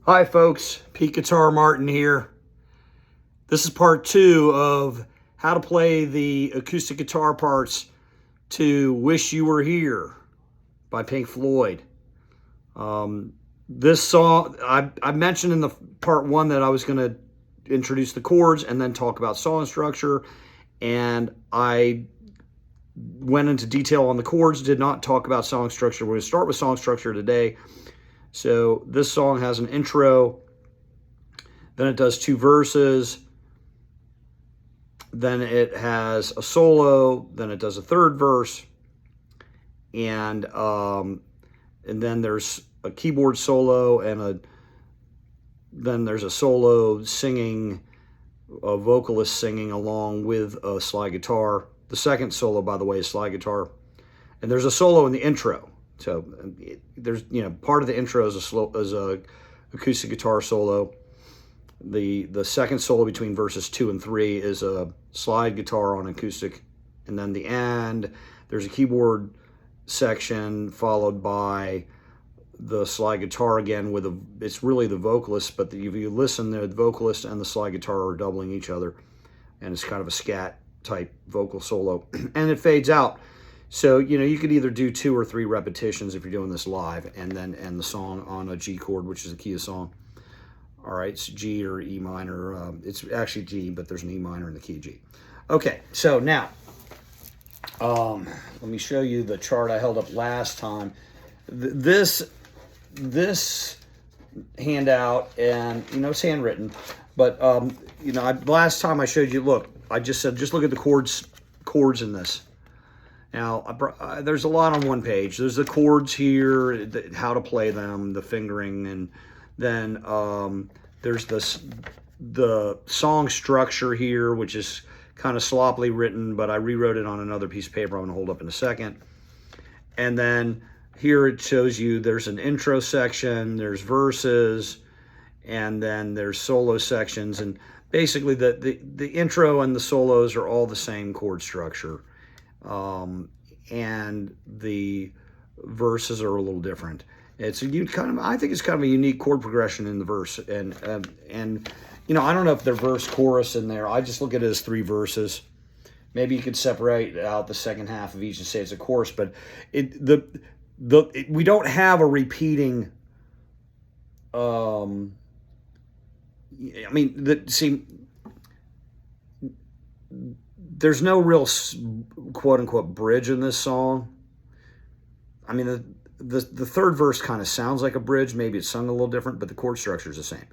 Hi folks, Pete Guitar Martin here. This is part 2 of how to play the acoustic guitar parts to Wish You Were Here by Pink Floyd. This song, I mentioned in the part 1 that I was going to introduce the chords and then talk about song structure, and I went into detail on the chords, did not talk about song structure. We're going to start with song structure today. So this song has an intro, then it does 2 verses, then it has a solo, then it does a 3rd verse, and then there's a keyboard solo, and then there's a solo singing, a vocalist singing along with a slide guitar. The second solo, by the way, is slide guitar, and there's a solo in the intro. So there's, part of the intro is a acoustic guitar solo. The second solo between verses 2 and 3 is a slide guitar on acoustic, and then the end there's a keyboard section followed by the slide guitar again with it's really the vocalist, but if you listen, the vocalist and the slide guitar are doubling each other, and it's kind of a scat type vocal solo, and it fades out. So, you could either do 2 or 3 repetitions if you're doing this live, and then end the song on a G chord, which is the key of the song. All right, it's G or E minor. It's actually G, but there's an E minor in the key of G. Okay, so now, let me show you the chart I held up last time. This handout, and, it's handwritten, but, last time I showed you, look, I just said, just look at the chords in this. Now, there's a lot on one page. There's the chords here, how to play them, the fingering, and then there's the song structure here, which is kind of sloppily written, but I rewrote it on another piece of paper I'm going to hold up in a second. And then here it shows you there's an intro section, there's verses, and then there's solo sections. And basically the intro and the solos are all the same chord structure. And the verses are a little different. It's I think it's kind of a unique chord progression in the verse, and I don't know if they're verse chorus in there. I just look at it as 3 verses. Maybe you could separate out the second half of each and say it's a chorus, but we don't have a repeating. There's no real quote-unquote bridge in this song. I mean, the 3rd verse kind of sounds like a bridge. Maybe it's sung a little different, but the chord structure is the same.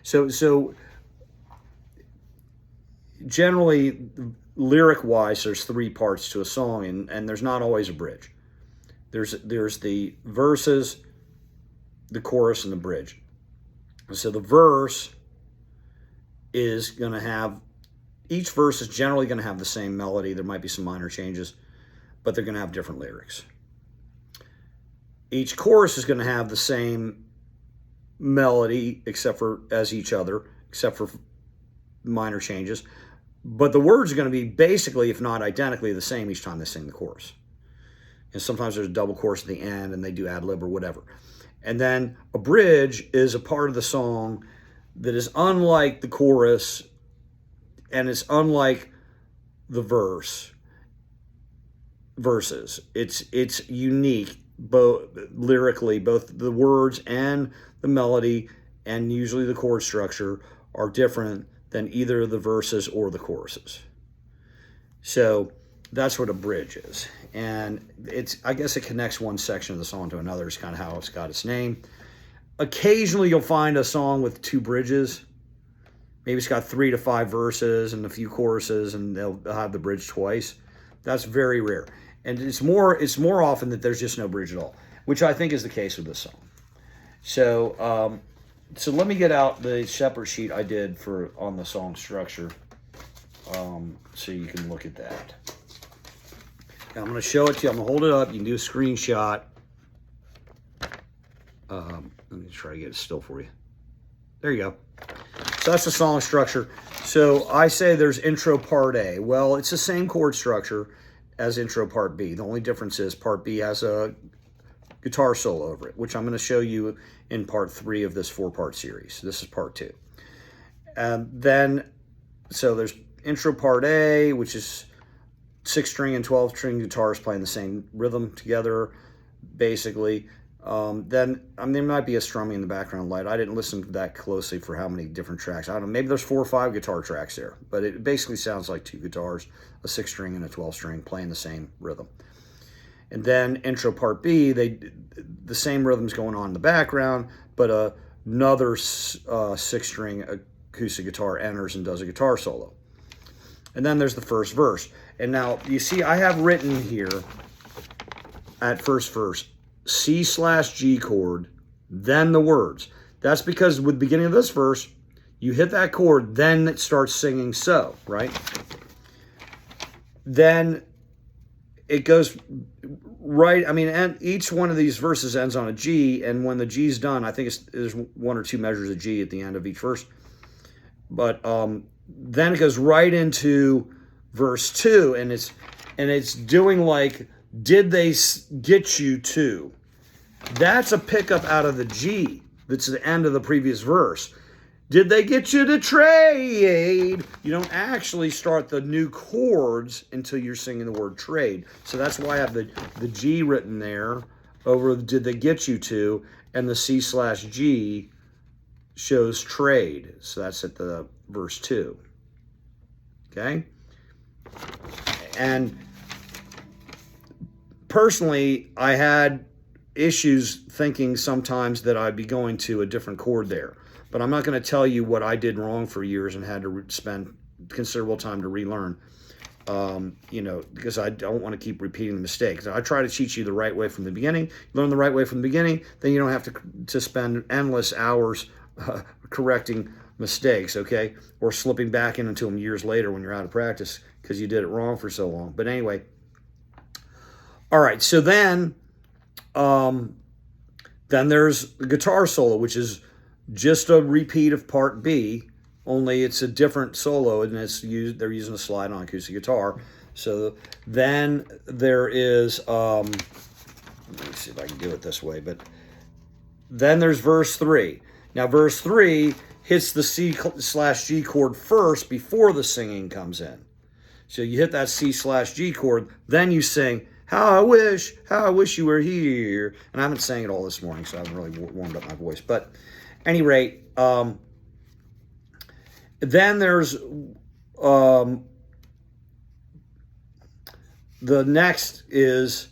So generally, lyric-wise, there's 3 parts to a song, and there's not always a bridge. There's the verses, the chorus, and the bridge. So the verse is going to have, each verse is generally going to have the same melody. There might be some minor changes, but they're going to have different lyrics. Each chorus is going to have the same melody as each other, except for minor changes. But the words are going to be basically, if not identically, the same each time they sing the chorus. And sometimes there's a double chorus at the end, and they do ad lib or whatever. And then a bridge is a part of the song that is unlike the chorus, and it's unlike the verses. It's unique, both lyrically, both the words and the melody, and usually the chord structure are different than either the verses or the choruses. So that's what a bridge is. And I guess it connects one section of the song to another. It's kind of how it's got its name. Occasionally you'll find a song with 2 bridges. Maybe it's got 3 to 5 verses and a few choruses, and they'll have the bridge twice. That's very rare. And it's more often that there's just no bridge at all, which I think is the case with this song. So let me get out the separate sheet I did on the song structure, so you can look at that. Now I'm going to show it to you. I'm going to hold it up. You can do a screenshot. Let me try to get it still for you. There you go. So that's the song structure. So I say there's intro part A. Well, it's the same chord structure as intro part B. The only difference is part B has a guitar solo over it, which I'm going to show you in part 3 of this 4-part series. This is part 2. So there's intro part A, which is 6-string and 12-string guitars playing the same rhythm together, basically. Then there might be a strumming in the background light. I didn't listen that closely for how many different tracks. I don't know, maybe there's 4 or 5 guitar tracks there, but it basically sounds like 2 guitars, a 6-string and a 12-string playing the same rhythm. And then intro part B, the same rhythm's going on in the background, but another 6-string acoustic guitar enters and does a guitar solo. And then there's the first verse. And now you see I have written here at first verse, C/G chord, then the words. That's because with the beginning of this verse, you hit that chord, then it starts singing so, right? Then it goes right, and each one of these verses ends on a G, and when the G's done, I think there's 1 or 2 measures of G at the end of each verse. But then it goes right into verse 2, and it's doing like, did they get you to? That's a pickup out of the G. That's the end of the previous verse. Did they get you to trade? You don't actually start the new chords until you're singing the word trade. So that's why I have the G written there over did they get you to, and the C/G shows trade. So that's at the verse 2. Okay? And personally, I had issues thinking sometimes that I'd be going to a different chord there. But I'm not going to tell you what I did wrong for years and had to spend considerable time to relearn, because I don't want to keep repeating the mistakes. I try to teach you the right way from the beginning. Learn the right way from the beginning, then you don't have to spend endless hours correcting mistakes, okay? Or slipping back into them years later when you're out of practice because you did it wrong for so long. But anyway, all right, so then there's the guitar solo, which is just a repeat of part B, only it's a different solo, and they're using a slide-on acoustic guitar. So then there is, let me see if I can do it this way, but then there's verse 3. Now verse 3 hits the C/G chord first before the singing comes in. So you hit that C/G chord, then you sing, how I wish you were here. And I haven't sang it all this morning, so I haven't really warmed up my voice. But at any rate, then there's the next is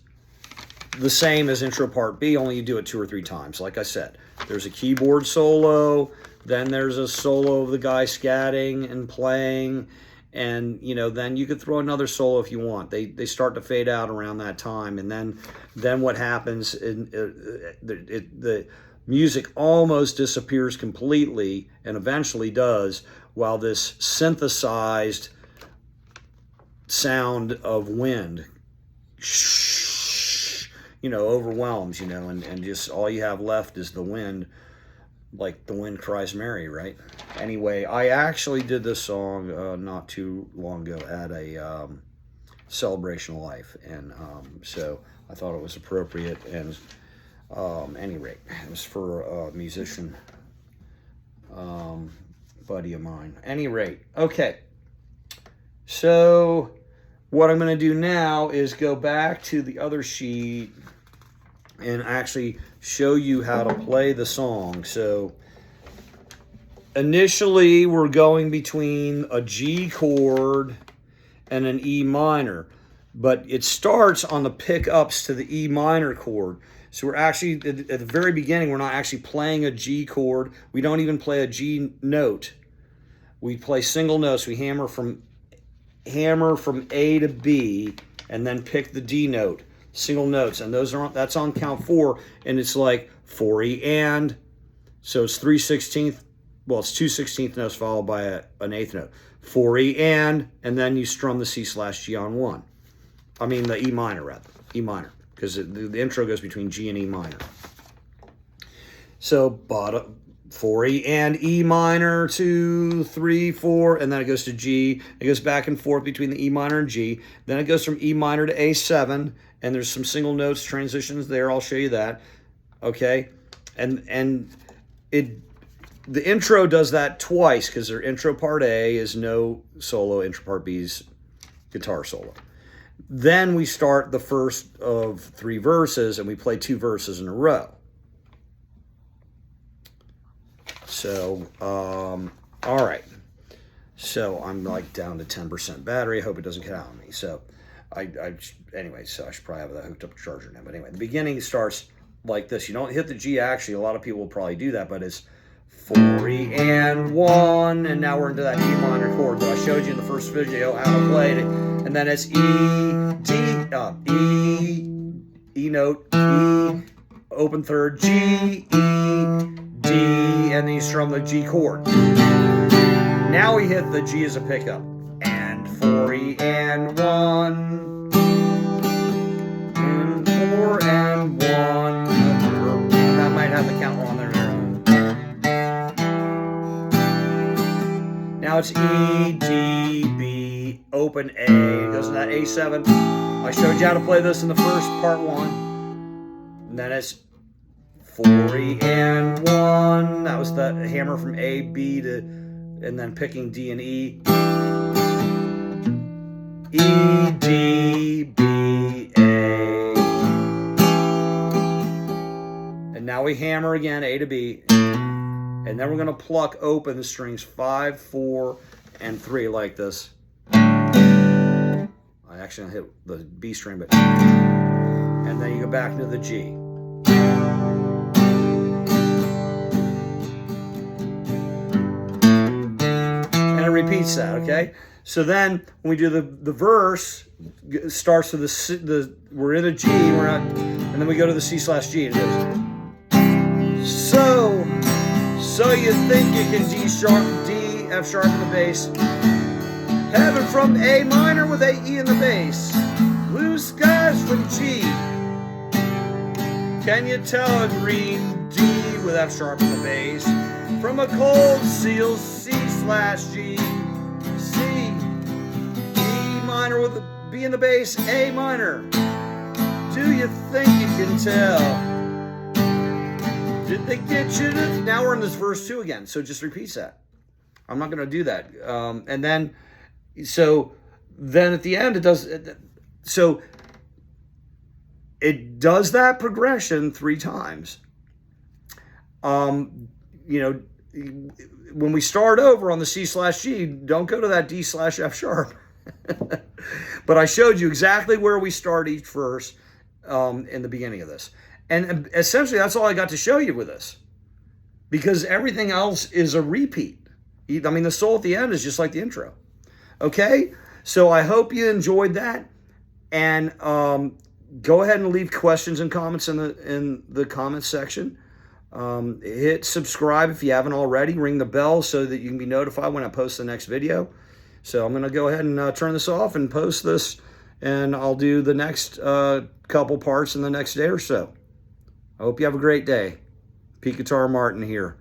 the same as intro part B, only you do it 2 or 3 times. Like I said, there's a keyboard solo, then there's a solo of the guy scatting and playing, and then you could throw another solo if you want. They start to fade out around that time, and then what happens? The music almost disappears completely, and eventually does, while this synthesized sound of wind overwhelms, and just all you have left is the wind, like the wind cries Mary, right? Anyway, I actually did this song not too long ago at a celebration of life, and so I thought it was appropriate, and any rate, it was for a musician buddy of mine. Any rate, okay, so what I'm going to do now is go back to the other sheet and actually show you how to play the song. So initially we're going between a G chord and an E minor, but it starts on the pickups to the E minor chord. So we're actually, at the very beginning, we're not actually playing a G chord. We don't even play a G note. We play single notes. We hammer from A to B, and then pick the D note, single notes, and that's on count 4, and it's like 4E and, so it's 3/16, well, it's 2/16 notes followed by an 8th note, 4E and then you strum the C/G on 1. I mean the E minor rather, E minor, because the intro goes between G and E minor. So bottom 4E and E minor, 2, 3, 4, and then it goes to G. It goes back and forth between the E minor and G. Then it goes from E minor to A7, and there's some single notes transitions there. I'll show you that. Okay, and the intro does that twice because their intro part A is no solo, intro part B is guitar solo. Then we start the first of 3 verses and we play 2 verses in a row. So, all right. So I'm like down to 10% battery. I hope it doesn't cut out on me. So anyway, so I should probably have that hooked up to charger now. But anyway, the beginning starts like this. You don't hit the G actually. A lot of people will probably do that, but it's 4 E and 1, and now we're into that E minor chord that I showed you in the first video how to play it. And then it's E, D, E note, E, open third, G, E, D, and then you strum the G chord. Now we hit the G as a pickup. And 4 E and 1, and 4 and 1. That might have the count wrong there. Now it's E, D, B, open A. It goes to that A7. I showed you how to play this in the first part 1. And then it's 4 E and 1. That was the hammer from A, B to, and then picking D and E. E, D, B, A. And now we hammer again, A to B. And then we're going to pluck open the strings 5, 4, and 3 like this. I actually hit the B string, but... And then you go back into the G. And it repeats that, okay? So then when we do the verse, it starts with we're in a G, and then we go to the C/G, and it goes... So you think you can D sharp, D, F sharp in the bass, heaven from A minor with A, E in the bass, blue skies from G. Can you tell a green D with F sharp in the bass, from a cold seal C/G, C, E minor with a B in the bass, A minor. Do you think you can tell? Did they get you to... Now we're in this verse 2 again, so just repeats that. I'm not going to do that. And then, so then at the end it does... So it does that progression 3 times. You know, when we start over on the C/G, don't go to that D/F sharp. But I showed you exactly where we start each verse in the beginning of this. And essentially, that's all I got to show you with this. Because everything else is a repeat. I mean, the solo at the end is just like the intro. Okay? So I hope you enjoyed that. And go ahead and leave questions and comments in the comments section. Hit subscribe if you haven't already. Ring the bell so that you can be notified when I post the next video. So I'm going to go ahead and turn this off and post this. And I'll do the next couple parts in the next day or so. I hope you have a great day. Pete Guitar Martin here.